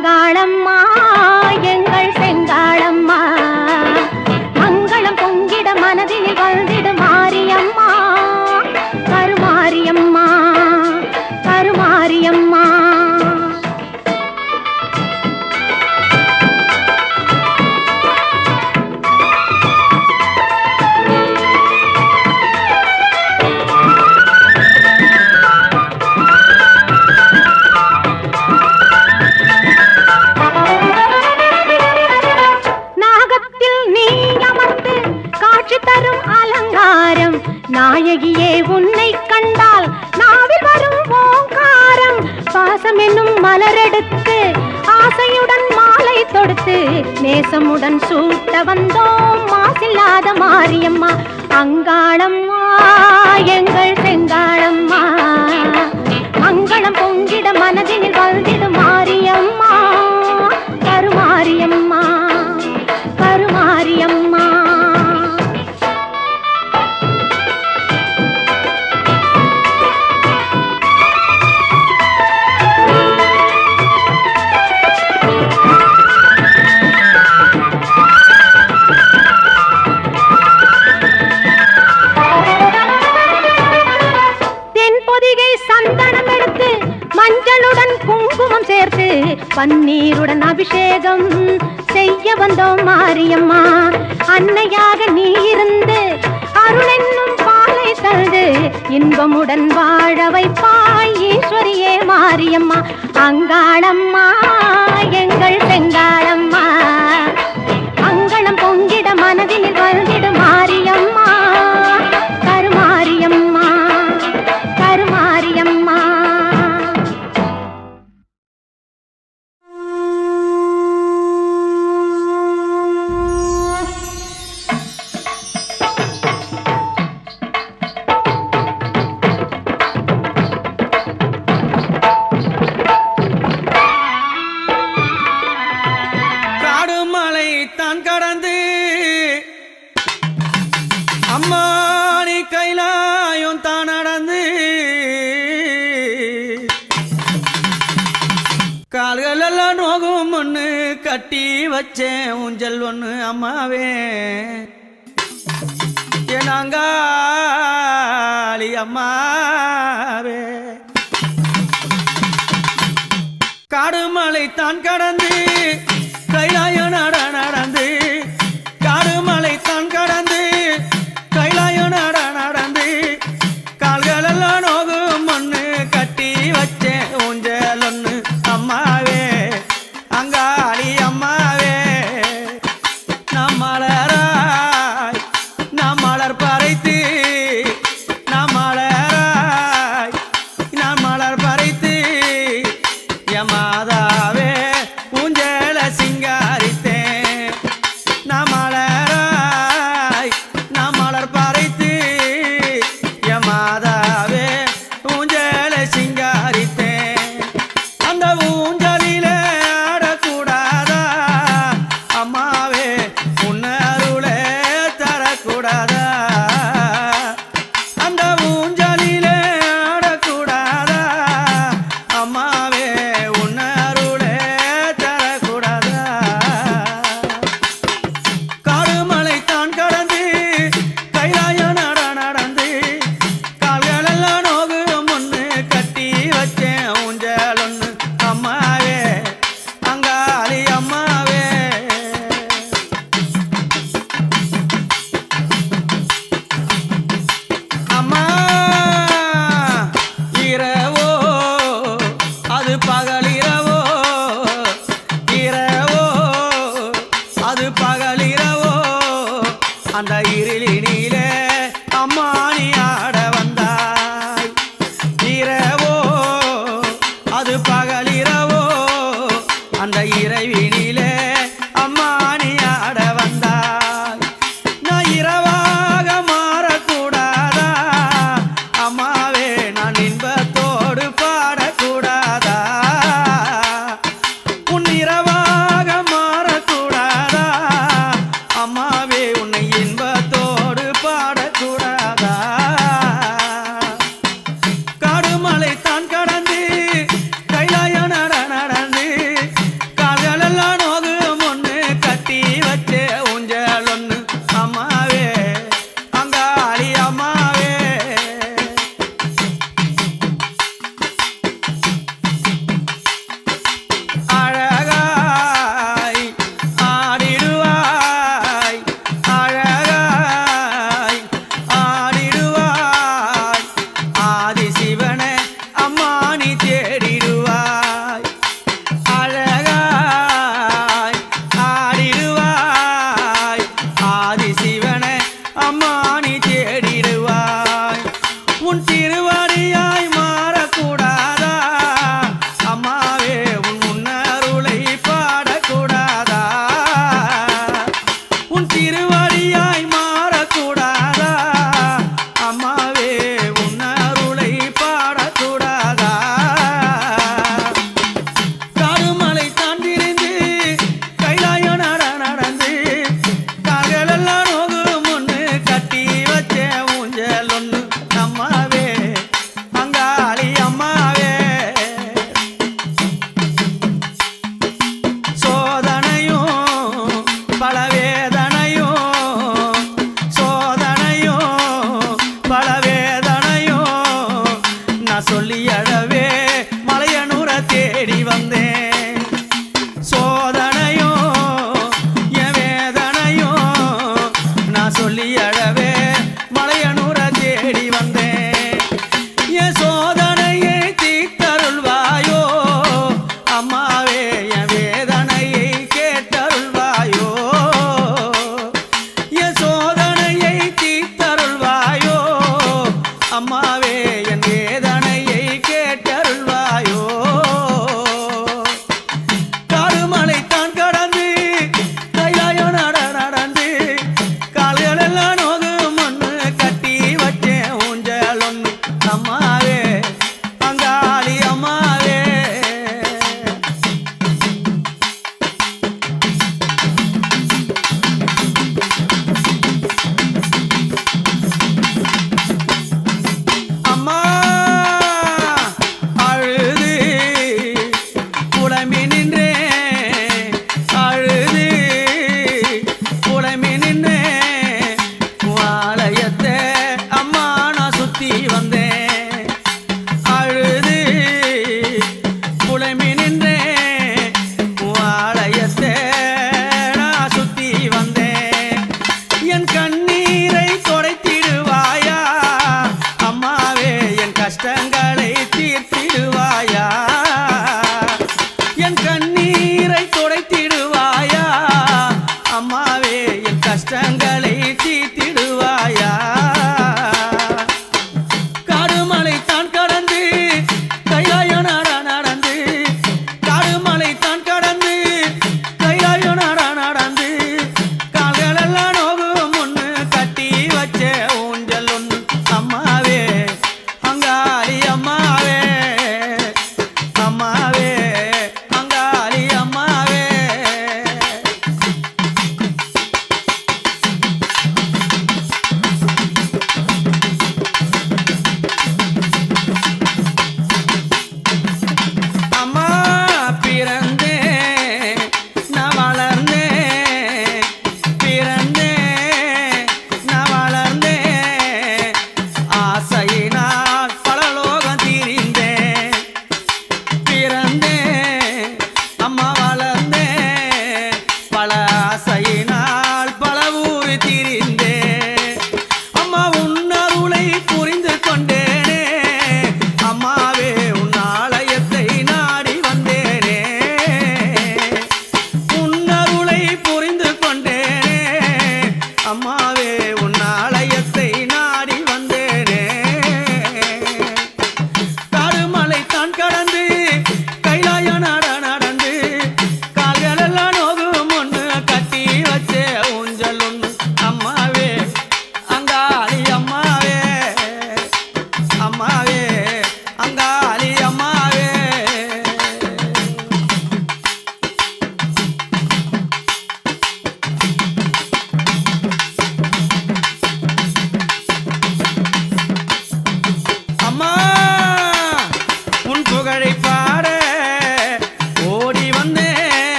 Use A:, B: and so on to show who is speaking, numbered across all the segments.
A: அங்காளம்மா எங்கள் செங்காளம்மா, மங்களம் பொங்கிட மனதினில் வந்திடு மாரியம்மா, கருமாரியம்மா கருமாரியம்மா. நாயகியே உன்னை கண்டால் நாவில் வரும் ஓங்காரம், பாசம் என்னும் மலரெடுத்து ஆசையுடன் மாலை தொடுத்து நேசமுடன் சூட்ட வந்தோம் மாசில்லாத மாரியம்மா. அங்காளம்மா எங்கள் செங்காளம்மா, மங்களம் பொங்கிட மனதினில் வந்திடு மாரியம்மா, கருமாரியம்மா கருமாரியம்மா. சந்தனம் எடுத்து மஞ்சளுடன் குங்குமம் சேர்த்து பன்னீருடன் அபிஷேகம் செய்ய வந்தோம் மாரியம்மா. அன்னையாக நீ இருந்து அருள் என்னும் பாலை தந்து இன்பமுடன் வாழ வைப்பாய் ஈஸ்வரியே மாரியம்மா. அங்காளம்மா எங்கள் செங்காளம்மா, அங்களம் பொங்கிட மனதினில் வந்திடு மாரியம்மா, கருமாரியம்மா கருமாரியம்மா.
B: காடுமலை தான் கடந்து அம்மானி கைலாயம் தான் நடந்து கால்கள் எல்லாம் நோகும் ஒன்று கட்டி வச்சேன் ஊஞ்சல் ஒன்று அம்மாவே என்னாங்காளி அம்மாவே. காடுமலை தான் கடந்து கைலாயம் நடந்து, காடுமலை தான் கடந்து கைலாயம் நடந்து கால்கள் எல்லாம் நோகும் ஒன்று கட்டி வச்சேன் ஊஞ்சல் ஒன்று அம்மாவே அங்காளி அம்மாவே. நாம் மலராய் நாம் மலர் பறைத்து, நாம் மலராய் நாம் மலர் பறைத்து யமாதாவே ஊஞ்சல சிங்காரித்தேன். நாம் மலராய் நாம் மலர் பறைத்து யமாதாவே ஊஞ்சல சிங்காரித்தேன். அந்த ஊஞ்சலிலே ஆடக்கூடாதா அம்மாவே, உன்னருளே தரக்கூடாதா. அந்த ஊஞ்சலிலே ஆடக்கூடாதா அம்மாவே, உன்னருளே தரக்கூடாதா. காடுமலை தான் கடந்து கைலாயம் நடந்து கால்கள் எல்லாம் நோகும் ஒன்று கட்டி வச்சேன் ஊஞ்சல் ஒன்று அம்மாவே அங்காளி அம்மாவே. அம்மா இரவோ அது பகலிரவோ, இரவோ அது பகலிரவோ, அந்த இருளினிலே அம்மா நீ ஆட வந்தாய். இரவோ அது பகலிரவோ, அந்த இறைவினிலே அம்மா நீ ஆட வந்தாய். நான் இரவாக மாறக்கூடாதா அம்மாவே, நான் இன்பத்தோடு பாடக்கூடாதா. உன் இரவாக மாறக்கூடாதா அம்மாவே, உன்னை இன்பத்தோடு பாடக்கூடாதா. காடுமலை தான் கடந்து கைலாயம் நடந்து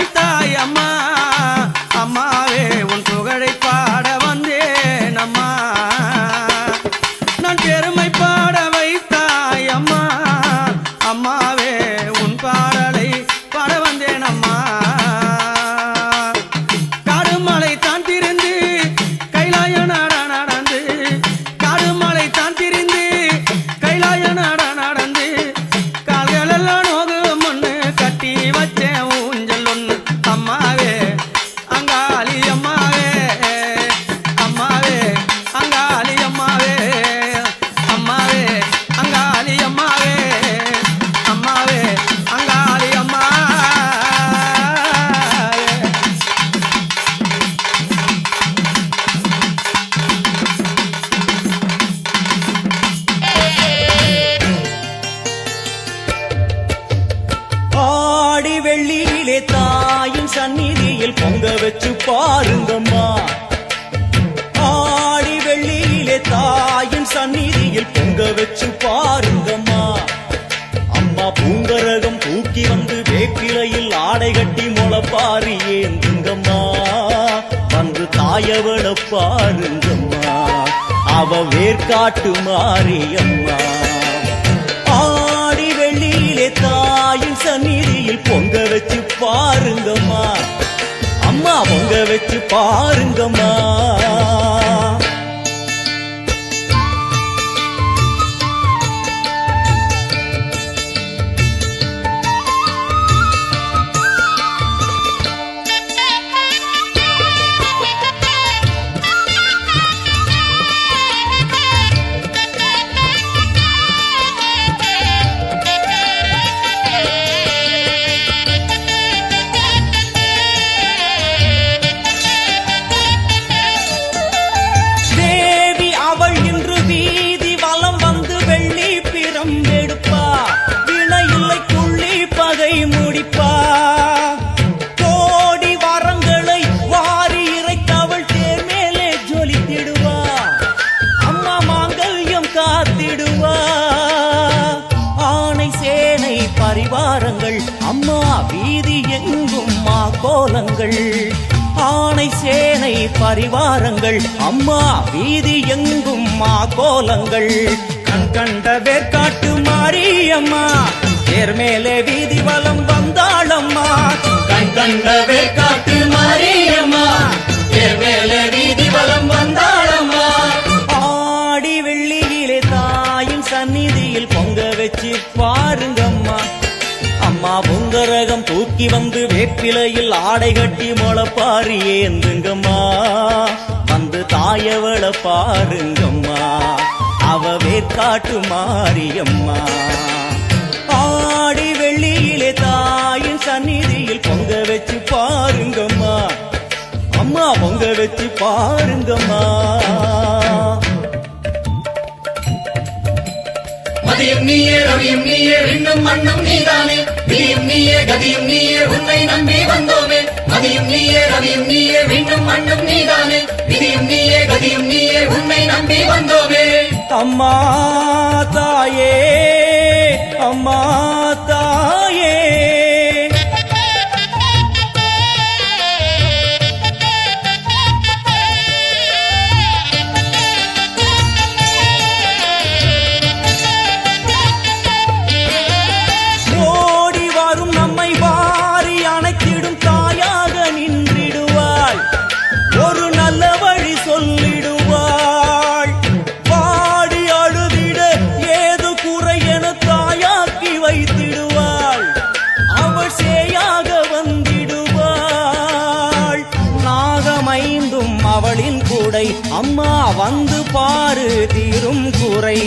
B: வைத்தாய் அம்மா அம்மாவே உன் புகழை பாட வந்தேன் அம்மா நான் பெருமை பாட வைத்தாய் அம்மா அம்மாவே உன் பாடலை பாட வந்தேன் அம்மா காடுமலை தான் திரிந்து கைலாய நாட நடந்து காடுமலை தான் திரிந்து கைலாய நாட நடந்து கால்களெல்லாம் நோகு மண்ணு கட்டி வச்சேன் ஊஞ்சல் ஒன்று அம்மாவே அங்காளி அம்மாவே அம்மாவே அங்காளி அம்மாவே அம்மாவே அங்காளி அம்மாவே அம்மாவே அங்காளி அம்மாவே
C: ஆடி வெள்ளியிலே தாயின் சந்நிதியில் பொங்க வச்சு பாருங்கம்மா ஆடி வெள்ளியிலே தாயின் சந்நிதியில் பொங்க வச்சு பாருங்கம்மா அம்மா பூங்கரகம் தூக்கி வந்து வேப்பிலையில் ஆடை கட்டி முளப்பாரி ஏந்துங்கம்மா வந்து தாயவள பாருங்கம்மா அவ வேர்க்காட்டு மாரியம்மா ஆடி வெள்ளியிலே தாயின் சந்நிதியில் பொங்க வச்சு பாருங்கம்மா அம்மா பொங்க வச்சு பாருங்கம்மா தேவி அவள் இன்று வீதி வலம் வந்து வெள்ளி பிரம்பெடுப்பா வினையில்லை துள்ளி பகை முடிப்பா கோடி வரங்களை வாரி இறைத்தவள் தேர் மேலே ஜொலித்திடுவா அம்மா மாங்கல்யம் காத்திடுவா ஆனை சேனை பரிவாரங்கள் அம்மா வீதி எங்கும் மா கோலங்கள் ஆனை சேனை பரிவாரங்கள் அம்மா வீதி எங்கும் மா கோலங்கள் கண் கண்ட வேர்க்காட்டு மாரியம்மா தேர் மேலே வீதி வலம் வந்தாளம்மா கண் கண்ட வேர்க்காட்டு மாரியம்மா தேர் மேலே வீதி வலம் வந்தாளம்மா ஆடி வெள்ளியிலே தாயின் சந்நிதியில் பொங்க வச்சு பாருங்கம்மா அம்மா பொங்கரகம் தூக்கி வந்து வேப்பிலையில் ஆடை கட்டி முளப்பாரி ஏந்துங்கம்மா வந்து தாயவள பாருங்கம்மா அவ வேர்க்காட்டு மாரியம்மா ஆடி வெள்ளியிலே தாயின் சந்நிதியில் பொங்க வச்சு பாருங்கம்மா அம்மா பொங்க வச்சு பாருங்கம்மா
D: மதியும் நீயே ரவியும் நீயே விண்ணும் மண்ணும் நீதானே விதியும் நீயே கதியும் நீயே உன்னை நம்பி வந்தோமே மதியும் நீயே ரவியும் நீயே விண்ணும் மண்ணும் நீதானே விதியும் நீயே கதியும் நீயே உன்னை நம்பி வந்தோமே
C: அம்மா தாயே அம்மா தாயே ஓடி வரும் நம்மை வாரி அணைத்திடும் தாயாக நின்றிடுவாள் ஒரு நல்ல வழி சொல்லிடுவாள் பாடி அழுதிட ஏது குறை என தாயாக்கி வைத்திடுவாள் அவள் சேயாக வந்திடுவாள் நாகமைந்தும் அவளின் கூடை அம்மா வந்து பாரு தீரும் குறை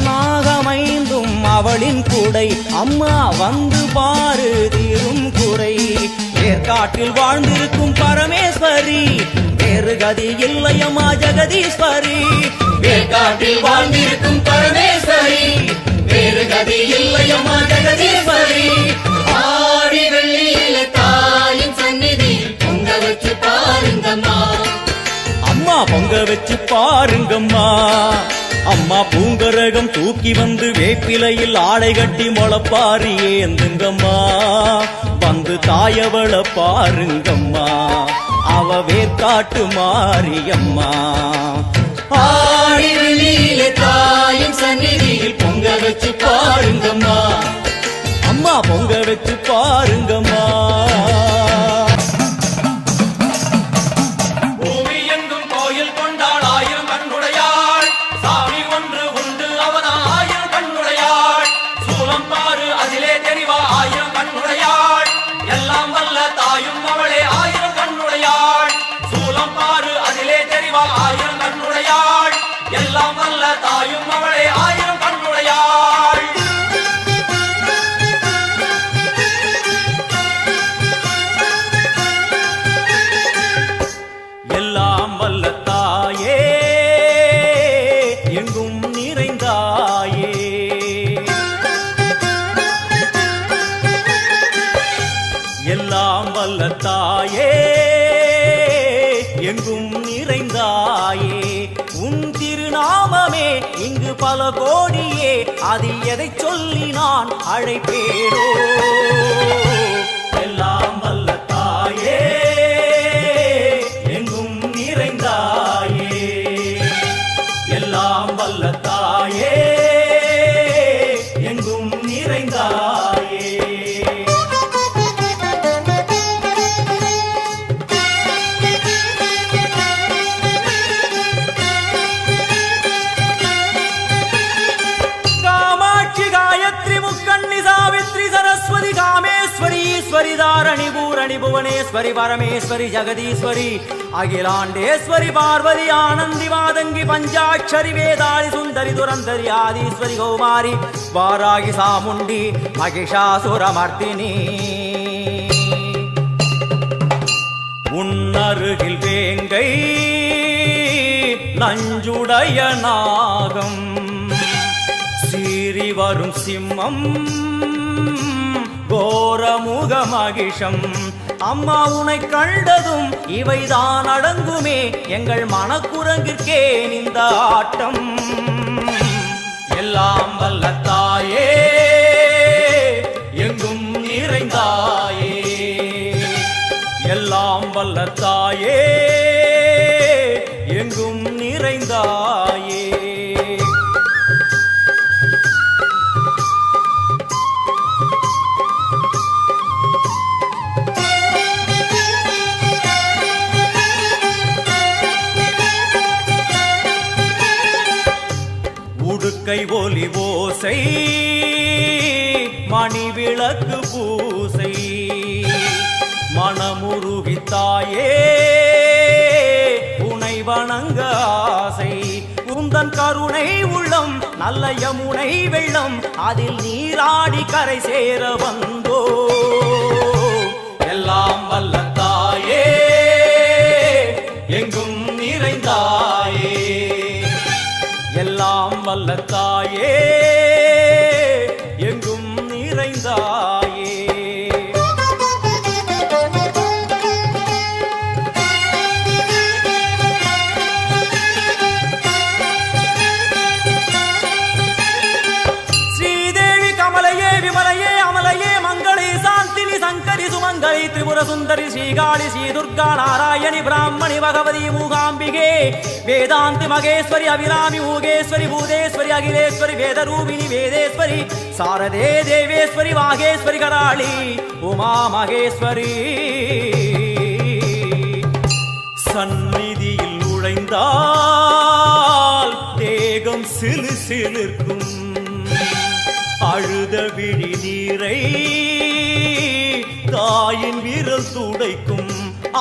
C: நாகமைந்தும் அவளின் கூடை அம்மா வந்து பாரு தீரும் குறை வேர்க்காட்டில் வாழ்ந்திருக்கும் பரமேஸ்வரி வேறு கதி இல்லையம்மா ஜெகதீஸ்வரி
D: வேர்க்காட்டில் வாழ்ந்திருக்கும் பரமேஸ்வரி வேறு கதி இல்லையம்மா ஜெகதீஸ்வரி ஆடி வெள்ளியிலே தாயின் சந்நிதியில் பொங்க வச்சு பாருங்கம்மா
C: அம்மா பொங்க வச்சு பாருங்கம்மா அம்மா பூங்கரகம் தூக்கி வந்து வேப்பிலையில் ஆடை கட்டி முளப்பாரி ஏந்துங்கம்மா வந்து தாயவள பாருங்கம்மா, அவ வேர்காட்டு மாரியம்மா.
D: ஆடி வெளியிலே தாயின் சந்நிதியில் பொங்க வச்சு பாருங்கம்மா,
C: அம்மா பொங்க வச்சு பாருங்கம்மா.
B: பூமி எங்கும் கோயில் கொண்டாள் ஆயிரம் கண்ணுடையாள், சாமி ஒன்று உண்டு அவனா ஆயிரம் கண்ணுடையாள். சூலம் பாரு அதிலே தெரிவா ஆயிரம் கண்ணுடையாள், எல்லாம் வல்ல தாயும் அவளே ஆயிரம் கண்ணுடையாள். சூலம் பாரு அதிலே தெரிவா ஆயிரம் கண்ணுடையாள், எல்லாம் வல்ல தாயும் அவளே ஆயிரம் கண்ணுடையாள்.
C: எல்லாம் வல்ல தாயே எங்கும் நிறைந்தாயே, எல்லாம் வல்ல தாயே எங்கும் நிறைந்தாயே. உன் திருநாமமே இங்கு பல கோடியே, அதில் எதை சொல்லி நான் அழைப்பேனோ. எல்லாம் வல்ல தாயே எங்கும் நிறைந்தாயே, எல்லாம் வல்ல தாயே எங்கும் நிறைந்தாயே. காமாட்சி காயத்ரி முக்கண்ணி சாவித்ரி சரஸ்வதி காமேஸ்வரி ஈஸ்வரி தாரணி பூரணி புவனேஸ்வரி பரமேஸ்வரி ஜெகதீஸ்வரி அகிலாண்டேஸ்வரி பார்வதி ஆனந்தி மாதங்கி பஞ்சாட்சரி வேதாளி சுந்தரி துரந்தரி ஆதீஸ்வரி கௌமாரி வாராகி சாமுண்டி மகிஷாசுரமர்த்தினி. உன்னருகில் வேங்கை நஞ்சுடைய நாகம், சீறி வரும் சிம்மம் கோரமுக மகிஷம். அம்மா உனை கண்டதும் இவைதான் அடங்குமே, எங்கள் மனக்குரங்கிற்கே இந்த ஆட்டம். எல்லாம் வல்ல தாயே எங்கும் நிறைந்தாயே, எல்லாம் வல்ல தாயே எங்கும் நிறைந்தாயே. உடுக்கை ஒலி ஓசை மணி விளக்கு பூசை, மனமுருகி தாயே உனை வணங்க ஆசை. உந்தன் கருணை உள்ளம் நல்ல யமுனை வெள்ளம், அதில் நீராடி கரை சேர வந்தோ. எல்லாம் வல்ல தாயே எங்கும் நிறைந்தாயே, எல்லாம் வல்ல தாயே எங்கும் நிறைந்தாயே. ஸ்ரீதேவி கமலையே விமலையே அமலையே மங்களே சாந்தினி சங்கரி சுமங்கலி திரிபுர சுந்தரி ஸ்ரீகாளி ஸ்ரீ துர்கா நாராயணி பிராமணி பகவதி மூகாம்பிகே வேதாந்தி மகேஸ்வரி அபிராமி மூகேஸ்வரி பூதேஸ்வரி அகிலேஸ்வரி வேதரூபிணி வேதேஸ்வரி சாரதே தேவேஸ்வரி வாகேஸ்வரி கராளி உமா மகேஸ்வரி. சந்நிதியில் நுழைந்தால் தேகம் சிலு சிலிர்க்கும், அழுத விழி நீரை தாயின் விரல் துடைக்கும்.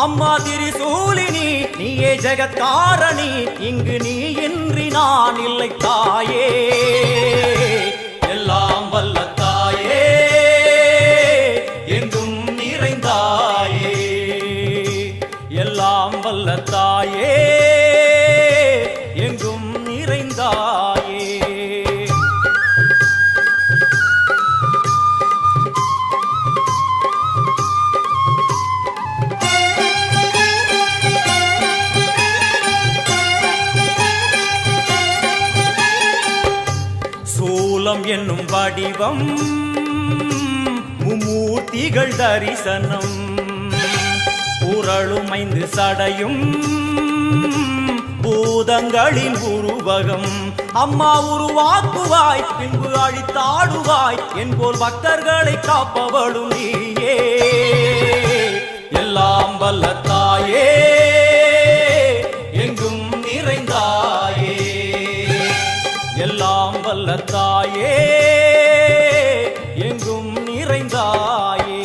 C: அம்மா திரிசூலினி நீயே ஜெகத்காரணி, இங்கு நீ இன்றி நான் இல்லை தாயே. எல்லாம் வல்ல தாயே எங்கும் நிறைந்தாயே, எல்லாம் வல்ல தாயே எங்கும் நிறைந்தாயே. சூலம் என்னும் வடிவம் மும்மூர்த்திகள் மூர்த்திகள் தரிசனம் உரளுமைந்து சடையும் பூதங்களின் உருவகம் அம்மா உருவாக்குவாய் பின்பு அழித்தாடுவாய் என்போல் பக்தர்களை காப்பவளும் நீயே எல்லாம் வல்ல தாயே எங்கும் நிறைந்தாயே எல்லாம் வல்ல தாயே எங்கும் நிறைந்தாயே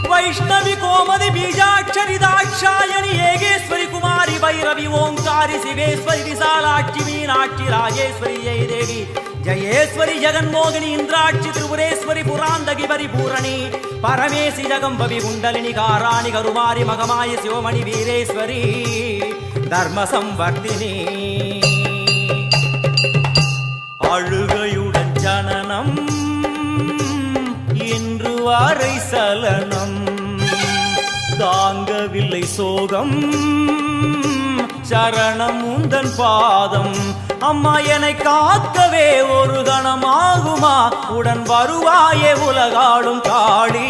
C: वैष्णवी कोमदि बीजाक्षरी दाक्षायणी येगेश्वरी कुमारी भैरवी ओंकारी शिवेश्वरी विशालाक्षी मीनाक्षी राजेश्वरी जय देवी जयेश्वरी जगन्मोहिनी इंद्राक्षी त्रिपुरेश्वरी पुरांदगी परिपूरणी परमेशि जगंबवी कुंडलिनी काराणि करुमारी मगमाय शिवमणि वीरेश्वरी धर्म संवर्धिनी அழுகையுடன் ஜனனம் இன்று வரை சலனம் தாங்கவில்லை சோகம் சரணம் உந்தன் பாதம் அம்மா என்னை காக்கவே ஒரு கணமாகுமா உடன் வருவாயே உலகாளும் காளி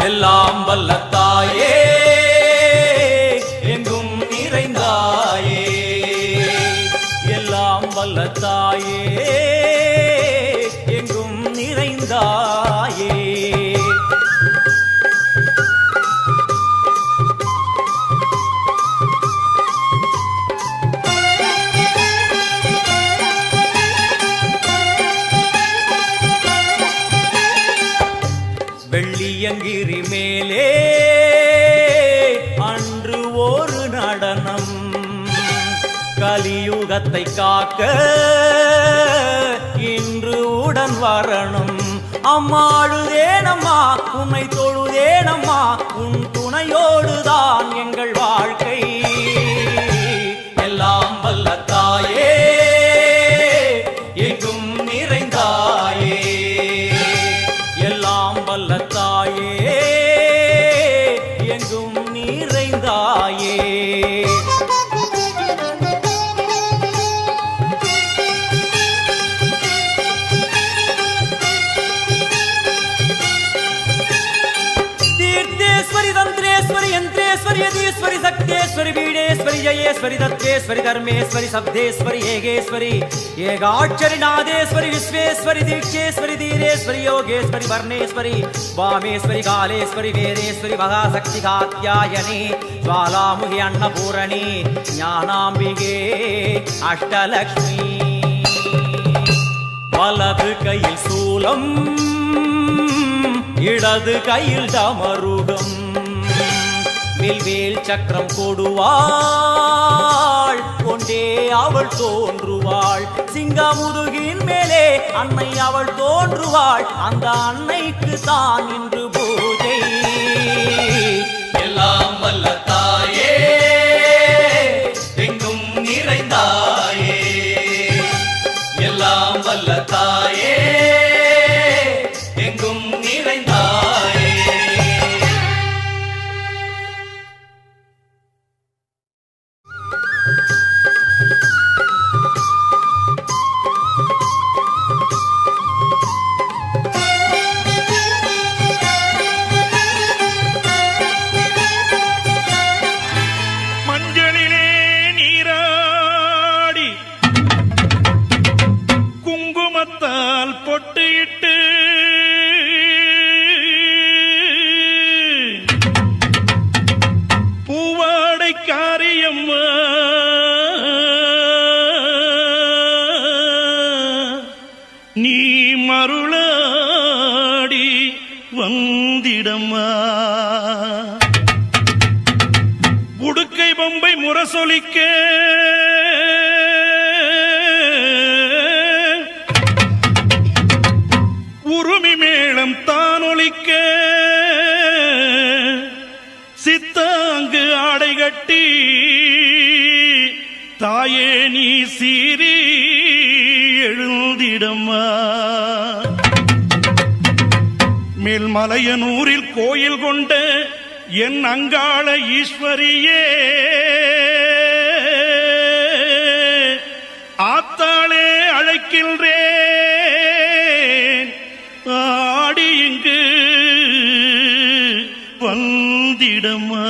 C: எல்லாம் வல்ல தாயே எங்கும் நிறைந்தாயே எல்லாம் வல்ல தாயே எங்கும் நிறைந்தாயே வெள்ளியங்கிரி மேலே அன்று ஒரு நடனம் கலியுகத்தை காக்க இன்று உடன் வரணும் அம்மா அழுதேனம்மா உன்னை தொழுதேனம்மா உன் துணையோடுதான் எங்கள் வாழ்க்கை எல்லாம் வல்ல தாயே எங்கும் நிறைந்தாயே எல்லாம் வல்ல தாயே எங்கும் நிறைந்தாயே तीर्थेश्वरी तंत्रेश्वरी यंत्रेश्वरी यदीश्वरी शक्तेश्वरी बीडेश्वरी जयेश्वरी दत्तेश्वरी धर्मेश्वरी शब्देश्वरी येगेश्वरी येगाक्षरी नादेश्वरी विश्वेश्वरी दीक्षेश्वरी धीरेश्वरी योगेश्वरी वर्णेश्वरी वामेश्वरी कालेश्वरी वेदेश्वरी महाशक्ति कात्यायनी ज्वालामुखी अन्नपूरणी ज्ञानाम्बिके अष्टलक्ष्मी वलது கையில் சூலம் இடது கையில் டமருகம் வில்வேல் சக்கரம் கொடுவாள் கொண்டே அவள் தோன்றுவாள் சிங்கமுதுகின் மேலே அன்னை அவள் தோன்றுவாள் அந்த அன்னைக்கு தான் இன்று பூஜை
B: எல்லாம் வல்ல தாயே எங்கும் நிறைந்தாயே எல்லாம் வல்ல தாயே எங்கும் நிறைந்தாயே
E: மஞ்சளிலே நீராடி குங்குமத்தால் பொட்டியிட்டு பூவாடை காரியம்மா நீ மருளாடி வந்திடம்மா உடுக்கை பொம்பை முரசொலிக்க உருமி மேளம் தானொலிக்க சித்தாங்கு ஆடை கட்டி தாயே நீ சீறி எழுந்திடம்மா மேல்மலையனூரில் கோயில் கொண்ட என் அங்காள ஈஸ்வரியே ஆத்தாளே அழைக்கின்றேன் ஆடி இங்கு வந்திடமா.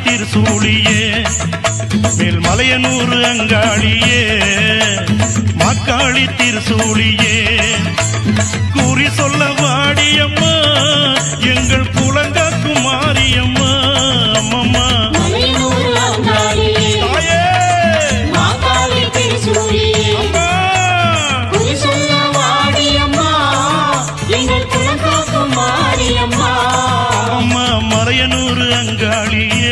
E: திருசூழியே மேல்மலையனூர் அங்காளியே மாக்காளி திருசூழியே கூறி சொல்ல வாடியம்மா எங்கள் குலங்காக்கும் மாரியம்மா. அம்மம்மா அம்மா மலையனூர் அங்காளியே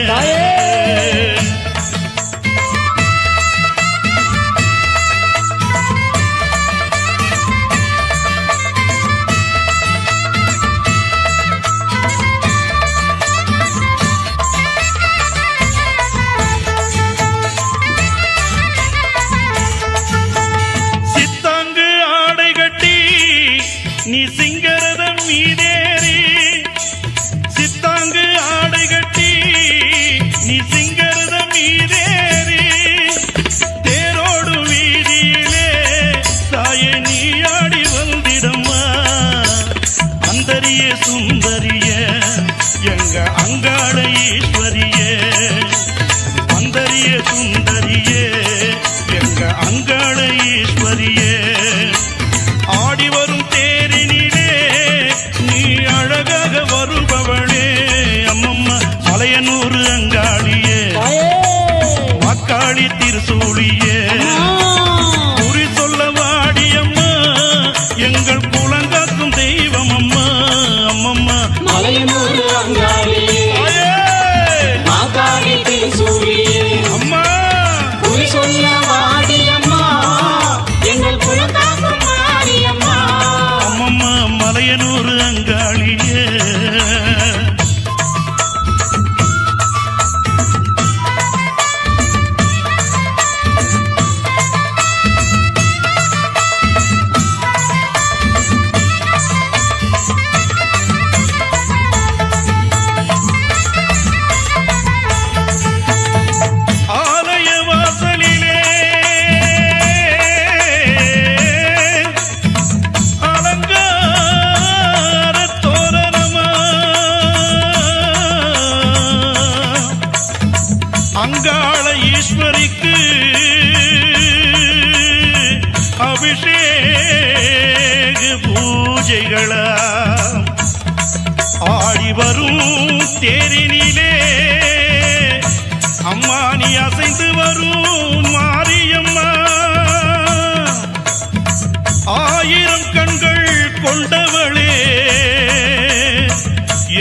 E: சித்தாங்கு ஆடை கட்டி நீ சிங்கரதம் மீதேறி சித்தாங்கு ஆடை கட்டி நீ சிங்கரதம் மீதேறி தேரோடு வீதியிலே தாயே நீ ஆடி வந்திடம்மா. அந்தரிய சுந்தரிய எங்க அங்காள ஈஸ்வரியே அந்தரிய சுந்தரியே எங்க அங்காள ஈஸ்வரியே ஆடி வரும் தேரினிலே நீ அழகாக வருபவளே. அம்மம்மா மலையனூர் அங்காளியே மக்காளி திருசூழியே குறி சொல்ல வாடியம்மா எங்கள் குலங்காக்கும் தெய்வம் அம்மா. அம்மம்மா
F: மலையனூர் அங்காளியே மாகாளி திருசூழியே
E: அம்மா
F: குறி சொல்ல வாடியம்மா எங்கள் குலங்காக்கும் மாரியம்மா.
E: அம்மம்மா மலையனூர் அங்காளியே ஆலய வாசலிலே அலங்கார தோரணமா அங்காள ஈஸ்வரிக்கு அபிஷேக பூஜைகளா ஆடி வரும் தேரினிலே அம்மா நீ அசைந்து வரும் மாரியம்மா. ஆயிரம் கண்கள் கொண்டவளே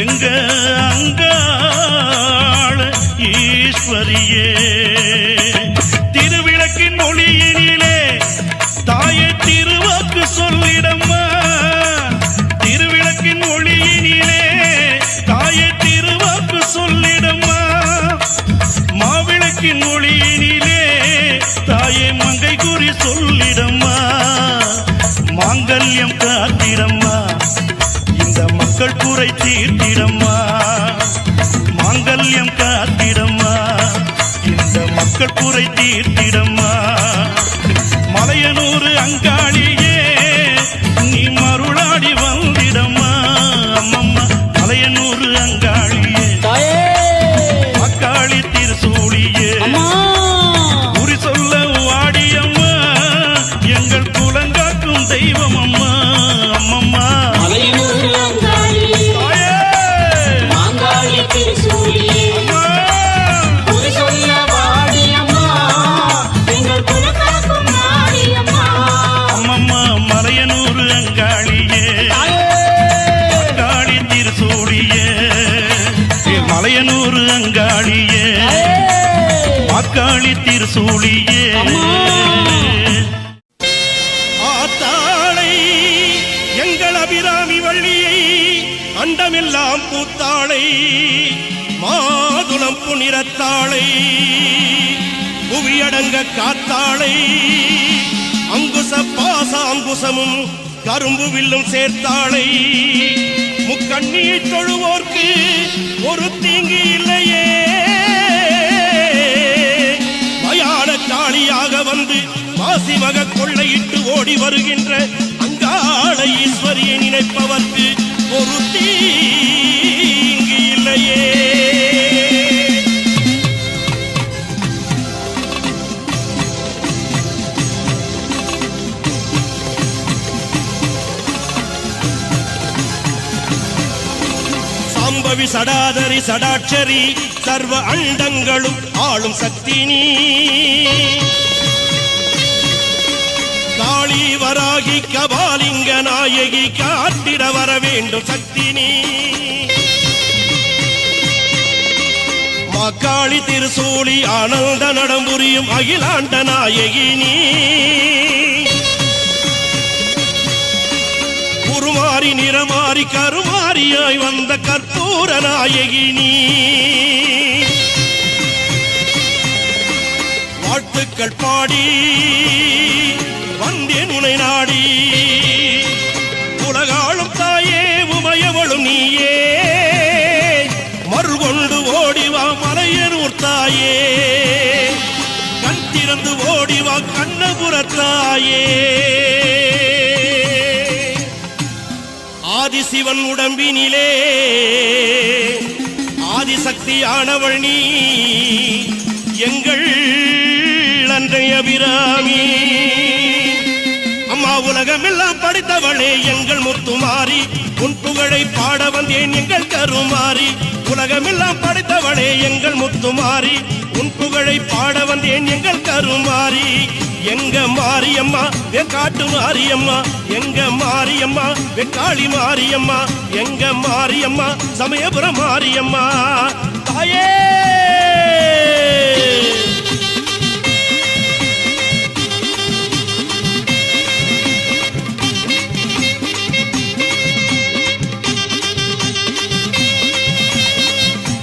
E: எங்க அங்காள ஈஸ்வரியே திருவிளக்கின் ஒளியினிலே தாயே திருவாக்கு சொல்லிடம்மா. திருவிளக்கின் ஒளியினிலே தாயே திருவாக்கு சொல்லிடம்மா. மாவிளக்கின் ஒளியினிலே தாயே மங்கை குறி சொல்லிடம்மா. மாங்கல்யம் காத்திடம்மா இந்த மக்கள் குறை தீர்த்திடம்மா. மாங்கல்யம் காத்திடம்மா இந்த மக்கள் குறை தீர்த்திடம்மா. மலையனூர் அங்காளியே நீ மருளாடி வந்திடம்மா. அம்மம்மா மலையனூர் அங்காளியே மக்காளி திருசூழியே குறி சொல்ல வாடியம்மா எங்கள் குலங்காக்கும் தெய்வம் அம்மா. அம்மம்மா
F: மலையனூர் அங்காளியே மாகாளி திருசூழியே குறி சொல்ல வாடியம்மா எங்கள் குலங்காக்கும் மாரியம்மா.
E: அம்மம்மா மலையனூர் அங்காளியே மக்காளி திருசூழியே மலையனூர் அங்காளியே மக்காளி திருசூழியே ஆத்தாளை எங்கள் அபிராமி வள்ளியை அண்டமெல்லாம் பூத்தாளை மாதுளம் புனிரத்தாளை புவியடங்க காத்தாளை அங்குச பாச அங்குசமும் கரும்பு வில்லும் சேர்த்தாளை முக்கண்ணியை தொழுவோர்க்கு ஒரு தீங்கு இல்லையே மயான காளியாக வந்து மாசி மக கொள்ளையிட்டு ஓடி வருகின்ற அங்காள ஈஸ்வரியை நினைப்பவர்க்கு ஒரு தீங்கு இல்லையே. சாம்பவி சடாதரி சடாட்சரி சர்வ அண்டங்களும் ஆளும் சக்தி நீ காளி வராகி கபாலிங்க நாயகி காத்திட வர வேண்டும் சக்தி நீ மாக்காளி திருசூலி ஆனந்த நடம்புரியும் அகிலாண்ட நாயகி நீ உருமாறி நிறமாறி கருமாறியாய் வந்த கற்பூர நாயகி நீ வாழ்த்துக்கள் பாடி வந்தேன் உனை நாடி உலகாளும் தாயே உமையவளும் நீயே மறுகொண்டு ஓடிவா மலையனூர் தாயே கண் திறந்து ஓடிவா கண்ணபுரத்தாயே ஆதிசிவன் உடம்பினிலே ஆதிசக்தியானவள் நீ எங்கள் அன்றைய அபிராமி அம்மா உலகமெல்லாம் படைத்தவளே எங்கள் முத்துமாரி உன் புகழை பாட வந்தேன் எங்கள் கருமாரி உலகமெல்லாம் படைத்தவளே எங்கள் முத்துமாரி உன் புகழை பாட வந்தேன் எங்கள் கருமாரி எங்க மாரியம்மா வெக்காட்டு மாரியம்மா எங்க மாரியம்மா வெக்காளி மாரியம்மா எங்க மாரியம்மா சமயபுரம் மாரியம்மா தாயே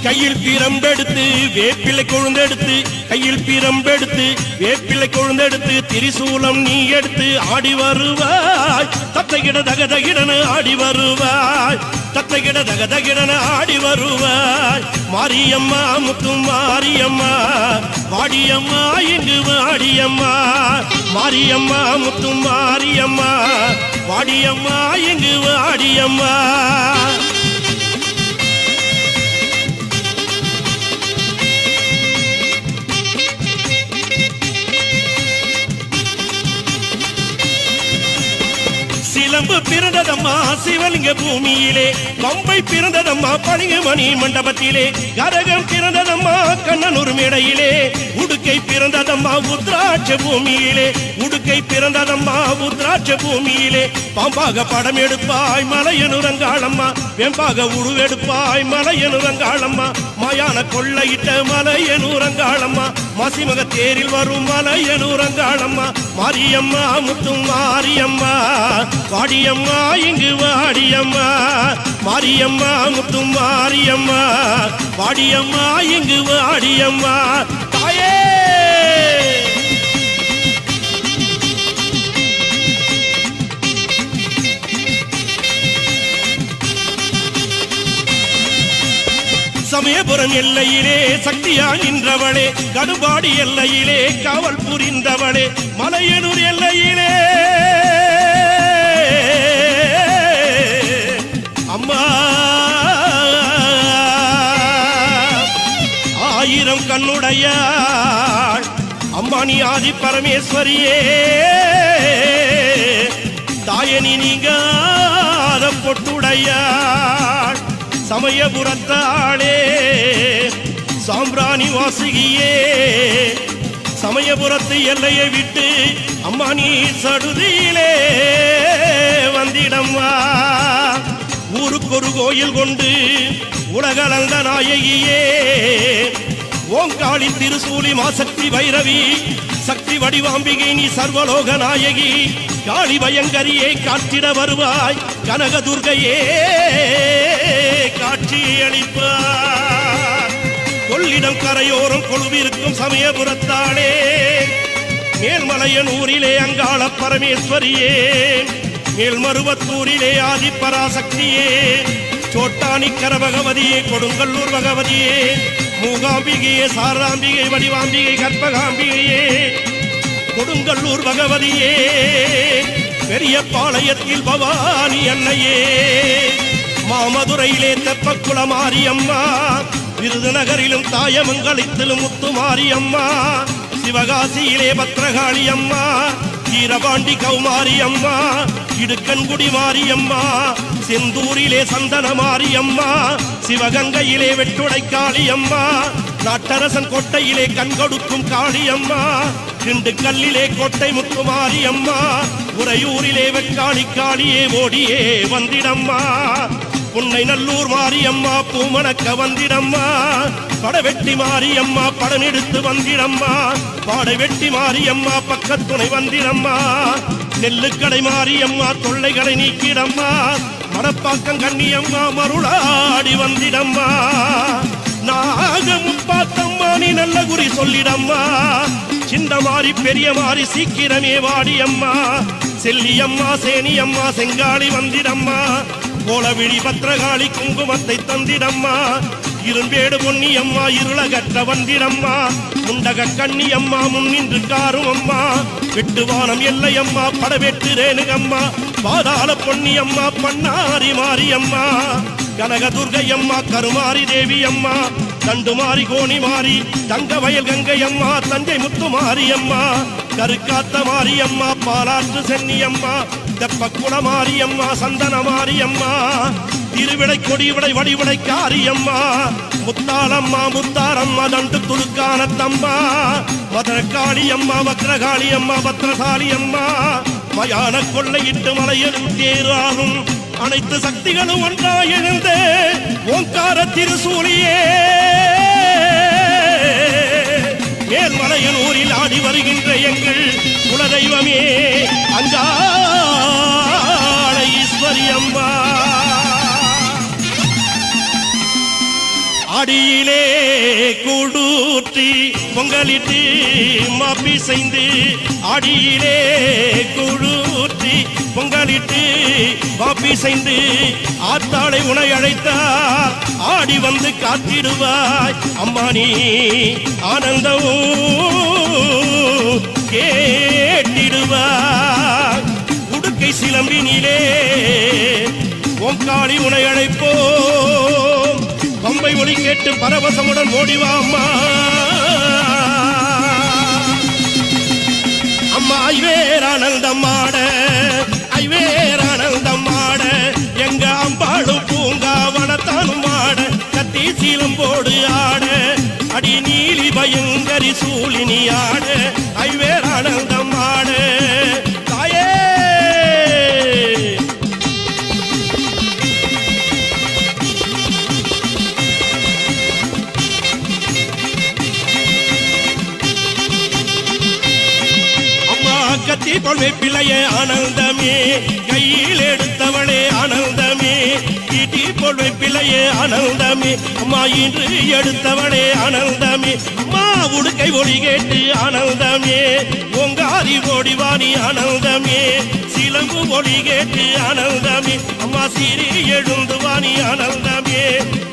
E: கையில் பிரம்பெடுத்து வேப்பிலை கொழுந்தெடுத்து கையில் பிரம்பெடுத்து வேப்பிலை கொழுந்தெடுத்து திரிசூலம் நீ எடுத்து ஆடி வருவாய் தத்தைகிட தகதகிடன ஆடி வருவாய் தத்தைகிட தகதகிடன ஆடி வருவாய் மாரியம்மா முத்து மாரியம்மா வாடியம்மா இங்கு வாடியம்மா மாரியம்மா முத்து மாரியம்மா வாடியம்மா இங்கு வாடியம்மா சிலம்பு பிறந்ததம்மா சிவலிங்க பூமியிலே பம்பை பிறந்ததம்மா பளிங்குமணி மண்டபத்திலே கரகம் பிறந்ததம்மா கண்ணனூர் மேடையிலே உடுக்கை பிறந்ததம்மா உத்ராட்ச பூமியிலே உடுக்கை பிறந்ததம்மா உத்ராட்ச பூமியிலே பாம்பாக படம் எடுப்பாய் மலையனுரங்காளம்மா வெம்பாக உருவெடுப்பாய் மலையனுரங்காளம்மா மாயான கொள்ளையிட்ட மலையனுரங்காளம்மா மாசிமக தேரில் வரும் மலையனுரங்காளம்மா மாரியம்மா முத்து மாரியம்மா வாடியம்மா இங்கு வாடியம்மா மாரியம்மா முத்து மாரியம்மா வாடியம்மா இங்கு வாடியம்மா தாயே சமயபுரம் எல்லையிலே சக்தியா நின்றவளே கடுபாடி எல்லையிலே காவல் புரிந்தவளே மலையனூர் எல்லையிலே அம்மா ஆயிரம் கண்ணுடையாள் அம்மா நீ ஆதி பரமேஸ்வரியே தாயனி நீங்காத பொட்டுடையாள் சமயபுரத்தாளே சாம்பிராணி வாசுகியே சமயபுரத்து எல்லையை விட்டு அம்மா நீ சடுதியிலே வந்திடம்மா ஊருக்கு ஒரு கோயில் கொண்டு உலகளந்த நாயகியே ஓங்காளி திருசூலி மாசக்தி பைரவி சக்தி வடிவாம்பிகை நீ சர்வலோக நாயகி காளி பயங்கரியே காத்திட வருவாய் கனகதுர்கையே காட்சியளிப்பார் கொள்ளிடம் கரையோரம் கொழுவிருக்கும் சமயபுரத்தாளே மேல்மலையன் ஊரிலே அங்காள பரமேஸ்வரியே மேல்மருவத்தூரிலே ஆதிப்பராசக்தியே சோட்டானிக்கர பகவதியே கொடுங்கல்லூர் பகவதியே மூகாம்பிகையே சாரதாம்பிகை வடிவாம்பிகை கற்பகாம்பிகையே கொடுங்கல்லூர் பகவதியே பெரிய பாளையத்தில் பவானி அன்னையே மாமதுரையிலே தெப்பக்குள மாரியம்மா விருதுநகரிலும் தாயமங்கலத்திலும் முத்துமாரியம்மா சிவகாசியிலே பத்ரகாளி அம்மா வீரபாண்டி கௌமாரி அம்மா இடுக்கன்குடி மாரியம்மா செந்தூரிலே சந்தன மாரியம்மா சிவகங்கையிலே வெட்டுடைக்காளி அம்மா நாட்டரசன் கோட்டையிலே கண்கொடுக்கும் காளியம்மா திண்டுக்கல்லிலே கோட்டை முத்துமாரி அம்மா உறையூரிலே வெக்காளி காளியே ஓடியே வந்திடம்மா புன்னை நல்லூர் மாரியம்மா பூமணக்க வந்திடம்மா படவெட்டி மாரியம்மா படம் எடுத்து வந்திடம்மா பாடவெட்டி மாரியம்மா பக்கத்துணை வந்திடம்மா நெல்லுக்கடை மாரியம்மா தொல்லைகளை நீக்கிடம்மா மடப்பாக்கம் கண்ணியம்மா மருளாடி வந்திடம்மா நாகமுப்பாத்தம்மா நீ நல்ல குறி சொல்லிடம்மா சின்ன மாறி பெரிய மாறி சீக்கிரமே வாடியம்மா செல்லியம்மா சேனியம்மா செங்காளி வந்திடம்மா கோலவிழி பத்ரகாளி குங்குமத்தை தந்திடம்மா இரும்பேடு பொன்னியம்மா இருளகற்ற வந்திடம்மா முண்டக கண்ணியம்மா முன்னின்று காரும் அம்மா வெட்டுவானம் எல்லையம்மா படவெட்டு ரேணுகம்மா பாதாள பொன்னியம்மா பண்ணாரி மாரியம்மா கனகதுர்கையம்மா கருமாரி தேவி அம்மா தண்டுமாரி கோணி மாறி தங்க வயல் கங்கையம்மா தஞ்சை முத்து மாரியம்மா கருக்காத்த மாரியம்மா பாலாற்று சென்னியம்மா தெப்பக்குள மாரியம்மா சந்தன மாரியம்மா திருவிடை கொடிவிடை வடிவிடை காரியம்மா முத்தாளம்மா முத்தாரம்மா தண்டு துடுக்கானத்தம்மா மதுரக்காளியம்மா வக்ரகாளியம்மா பத்ரகாளியம்மா மயான கொள்ளையிட்டு மலையெழும் தேராகும் அனைத்து சக்திகளும் ஒன்றாய் எழுந்து ஓங்கார திருசூலியே மேல்மலையன் ஊரில் ஆடி வருகின்ற எங்கள் குலதெய்வமே அங்காள ஈஸ்வரி அம்மா அடியிலே கூடூற்றி பொங்கலிட்டு மாப்பி செய்து அடியிலே கூடூற்றி பொங்கலிட்டு மாப்பி செய்து ஆத்தாளை உனை அழைத்தார் ஆடி வந்து காத்திடுவாய் அம்மா நீ ஆனந்தமும் கேட்டிடுவாய் உடுக்கை சிலம்பினிலே ஓங்காளி உனை அழைப்போம் பம்பை ஒளி கேட்டு பரவசமுடன் ஓடிவா அம்மா அம்மா ஐவேரானந்தம்மாட ஐவேரானந்தம்மாட எங்க அம்பாளும் பூங்காவனத்தானும் ஆட கத்தி சீலம் போடு ஆட அடி நீலி பயங்கரி சூழினி ஆட ஐவேரானந்தம்மாட தாயே கத்தி பொழுவை பிள்ளையே ஆனந்தமே கையில் எடுத்தவளே ஆனந்தமே ஈட்டி பொழுவை பிள்ளையே ஆனந்தமே அம்மா இன்று எடுத்தவளே ஆனந்தமே அம்மா உடுக்கை ஒளி கேட்டு ஆனந்தமே ஓங்காரி ஓடிவாணி ஆனந்தமே சிலம்பு ஒளி கேட்டு ஆனந்தமே அம்மா சீரி எழுந்துவாணி ஆனந்தமே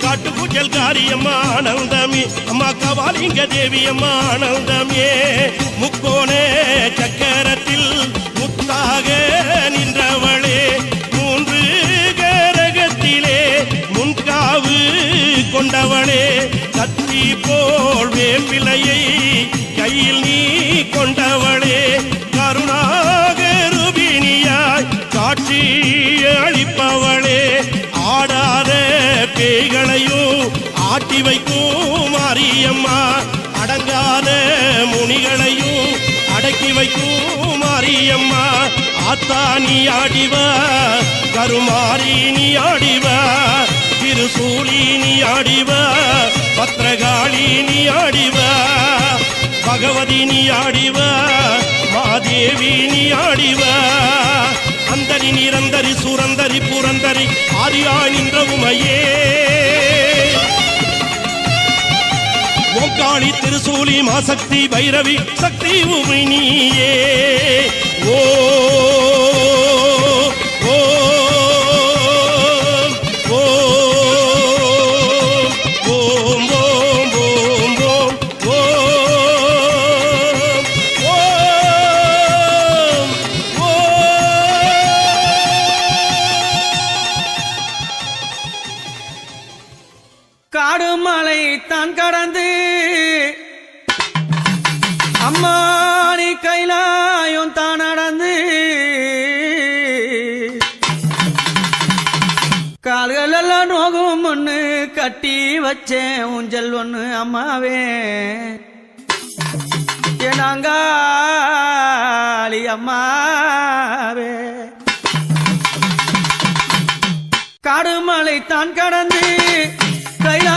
E: காட்டு பூச்சல் காரியம்மா ஆனந்தமே அம்மா கபாலிங்க தேவி அம்மா ஆனந்தமே முக்கோணே சக்கரத்தில் முத்தாக நின்றவளே மூன்று கரகத்திலே முன்காவு கொண்டவளே கத்தி போல் வேப்பிலையை கையில் நீ கொண்டவளே கருணாகருபிணியாய் காட்சி அளிப்பவளே ஆடாத பேய்களையும் ஆட்டி வைக்கும் மாரியம்மா அடங்காத முனிகளையும் அடக்கி வைக்கும் மாரியம்மா ஆத்தா நீ ஆடிவா கருமாரி நீ ஆடிவா திருசூலி நீ ஆடிவா பத்ரகாளி நீ ஆடிவா பகவதி நீ ஆடிவா மாதேவி நீ ஆடிவா அந்தரி நிரந்தரி சுரந்தரி புரந்தரி ஆரியா நின்ற உமையே ஓங்காளி திருசூலி மாசக்தி பைரவி சக்தி உமை நீயே ஓ ஓ ஓம் ஓம் ஓம் ஓம் ஓம்
C: காடு மலை தான் கடந்து அம்மானி கைலாயும் தான் நடந்து கால்கள் எல்லாம் நோகும் ஒண்ணு கட்டி வச்சேன் ஊஞ்சல் ஒண்ணு அம்மாவே என்னாங்காளி அம்மாவே காடு மலை தான் கடந்து கைலா